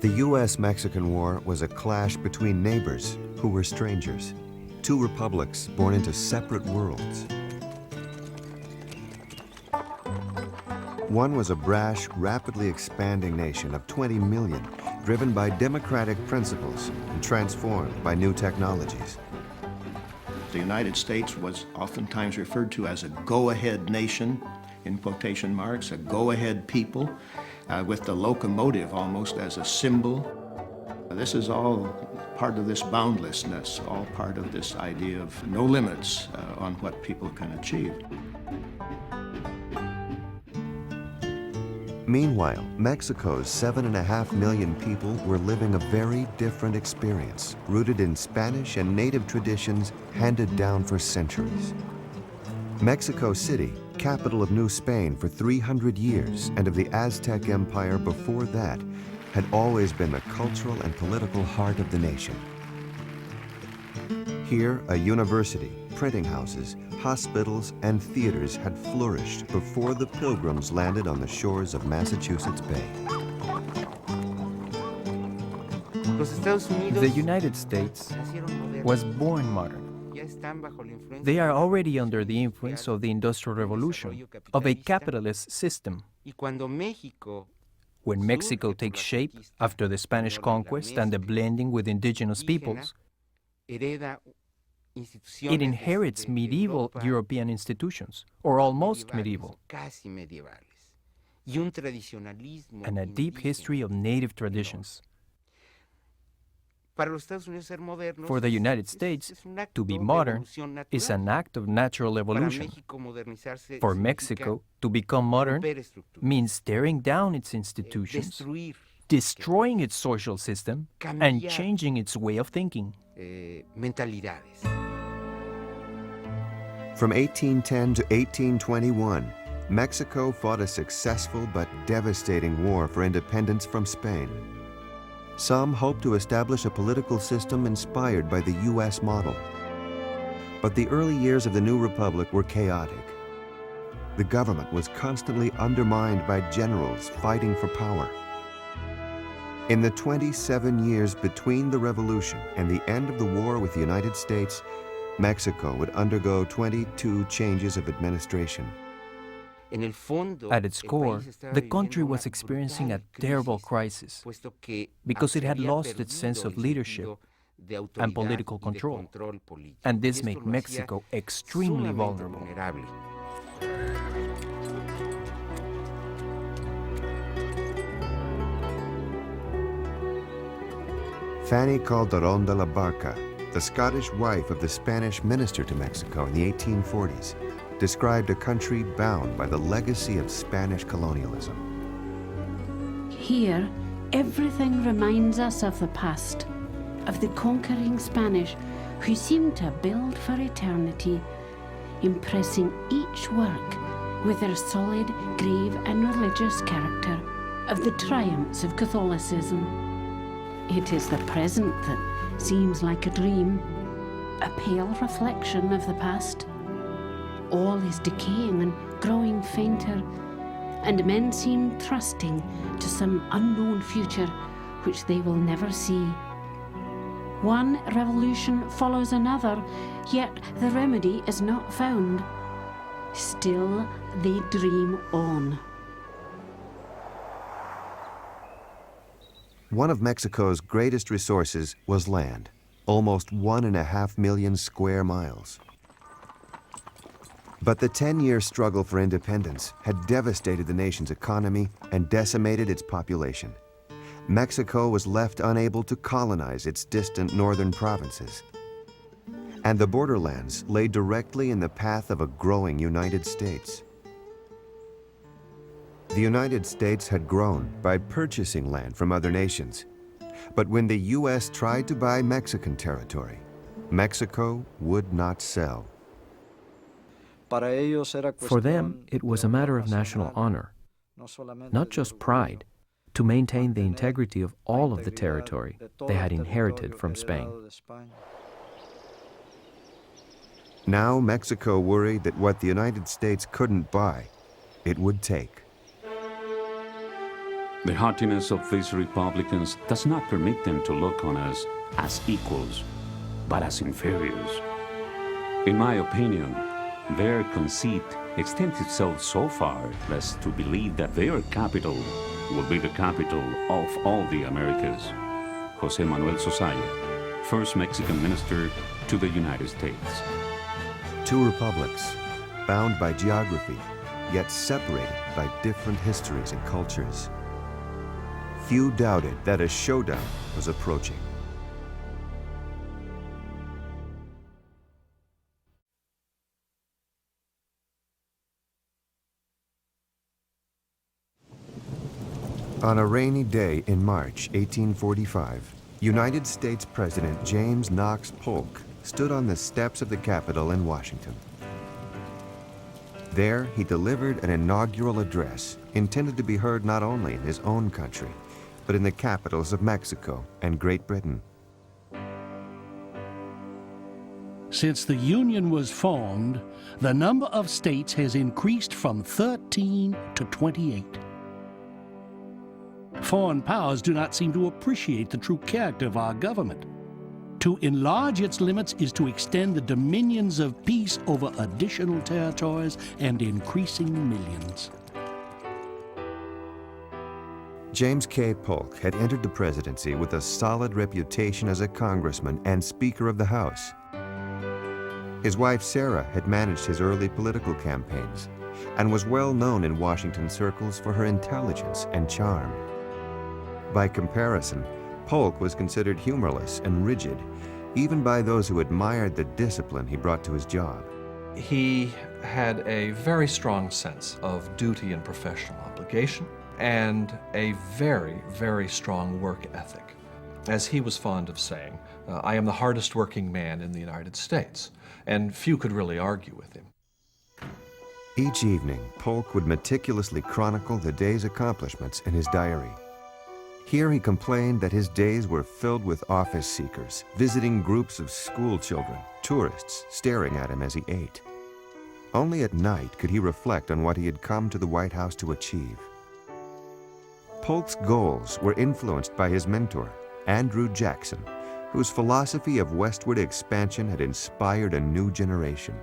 The U.S.-Mexican War was a clash between neighbors who were strangers, two republics born into separate worlds. One was a brash, rapidly expanding nation of 20 million, driven by democratic principles and transformed by new technologies. The United States was oftentimes referred to as a go-ahead nation, in quotation marks, a go-ahead people, with the locomotive almost as a symbol. This is all part of this boundlessness, all part of this idea of no limits on what people can achieve. Meanwhile, Mexico's 7.5 million people were living a very different experience, rooted in Spanish and native traditions handed down for centuries. Mexico City, capital of New Spain for 300 years and of the Aztec Empire before that, had always been the cultural and political heart of the nation. Here, a university, printing houses, hospitals, and theaters had flourished before the Pilgrims landed on the shores of Massachusetts Bay. The United States was born modern. They are already under the influence of the Industrial Revolution, of a capitalist system. When Mexico takes shape after the Spanish conquest and the blending with indigenous peoples, it inherits medieval European institutions, or almost medieval, and a deep history of native traditions. For the United States, to be modern is an act of natural evolution. For Mexico, to become modern means tearing down its institutions, destroying its social system, and changing its way of thinking. From 1810 to 1821, Mexico fought a successful but devastating war for independence from Spain. Some hoped to establish a political system inspired by the U.S. model. But the early years of the new republic were chaotic. The government was constantly undermined by generals fighting for power. In the 27 years between the revolution and the end of the war with the United States, Mexico would undergo 22 changes of administration. At its core, the country was experiencing a terrible crisis because it had lost its sense of leadership and political control, and this made Mexico extremely vulnerable. Fanny Calderón de la Barca, the Scottish wife of the Spanish minister to Mexico in the 1840s, described a country bound by the legacy of Spanish colonialism. Here, everything reminds us of the past, of the conquering Spanish who seemed to build for eternity, impressing each work with their solid, grave and religious character of the triumphs of Catholicism. It is the present that seems like a dream, a pale reflection of the past. All is decaying and growing fainter, and men seem trusting to some unknown future which they will never see. One revolution follows another, yet the remedy is not found. Still they dream on. One of Mexico's greatest resources was land, almost 1.5 million square miles. But the 10-year struggle for independence had devastated the nation's economy and decimated its population. Mexico was left unable to colonize its distant northern provinces. And the borderlands lay directly in the path of a growing United States. The United States had grown by purchasing land from other nations. But when the U.S. tried to buy Mexican territory, Mexico would not sell. For them, it was a matter of national honor, not just pride, to maintain the integrity of all of the territory they had inherited from Spain. Now Mexico worried that what the United States couldn't buy, it would take. The haughtiness of these Republicans does not permit them to look on us as equals, but as inferiors. In my opinion, their conceit extends itself so far as to believe that their capital will be the capital of all the Americas. José Manuel Sosaya, first Mexican minister to the United States. Two republics, bound by geography, yet separated by different histories and cultures. Few doubted that a showdown was approaching. On a rainy day in March 1845, United States President James Knox Polk stood on the steps of the Capitol in Washington. There, he delivered an inaugural address intended to be heard not only in his own country, but in the capitals of Mexico and Great Britain. Since the Union was formed, the number of states has increased from 13 to 28. Foreign powers do not seem to appreciate the true character of our government. To enlarge its limits is to extend the dominions of peace over additional territories and increasing millions. James K. Polk had entered the presidency with a solid reputation as a congressman and Speaker of the House. His wife Sarah had managed his early political campaigns and was well known in Washington circles for her intelligence and charm. By comparison, Polk was considered humorless and rigid, even by those who admired the discipline he brought to his job. He had a very strong sense of duty and professional obligation, and a very, very strong work ethic. As he was fond of saying, I am the hardest working man in the United States, and few could really argue with him. Each evening, Polk would meticulously chronicle the day's accomplishments in his diary. Here he complained that his days were filled with office seekers, visiting groups of school children, tourists staring at him as he ate. Only at night could he reflect on what he had come to the White House to achieve. Polk's goals were influenced by his mentor, Andrew Jackson, whose philosophy of westward expansion had inspired a new generation.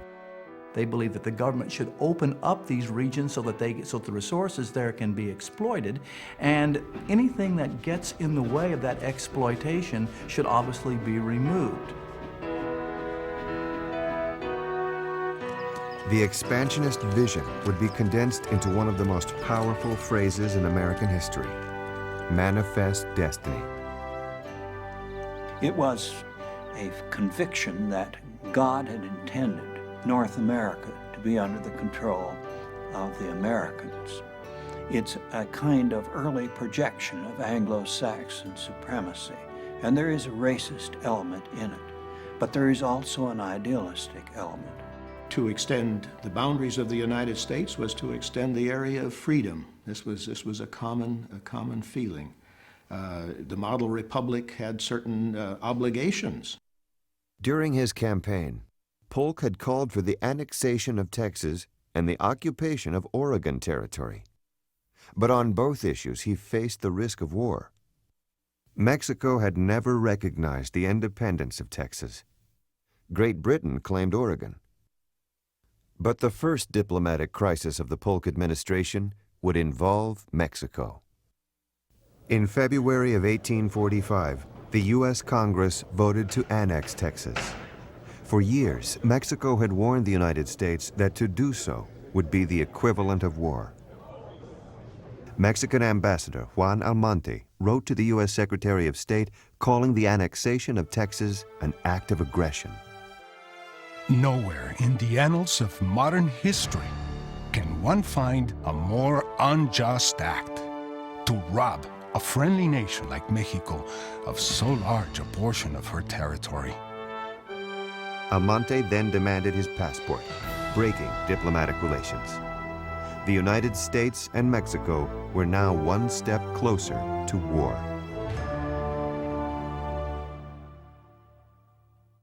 They believe that the government should open up these regions so that the resources there can be exploited, and anything that gets in the way of that exploitation should obviously be removed. The expansionist vision would be condensed into one of the most powerful phrases in American history: manifest destiny. It was a conviction that God had intended North America to be under the control of the Americans. It's a kind of early projection of Anglo-Saxon supremacy, and there is a racist element in it, but there is also an idealistic element. To extend the boundaries of the United States was to extend the area of freedom. This was a common feeling. The model republic had certain obligations. During his campaign, Polk had called for the annexation of Texas and the occupation of Oregon Territory. But on both issues, he faced the risk of war. Mexico had never recognized the independence of Texas. Great Britain claimed Oregon. But the first diplomatic crisis of the Polk administration would involve Mexico. In February of 1845, the U.S. Congress voted to annex Texas. For years, Mexico had warned the United States that to do so would be the equivalent of war. Mexican Ambassador Juan Almonte wrote to the U.S. Secretary of State calling the annexation of Texas an act of aggression. Nowhere in the annals of modern history can one find a more unjust act: to rob a friendly nation like Mexico of so large a portion of her territory. Almonte then demanded his passport, breaking diplomatic relations. The United States and Mexico were now one step closer to war.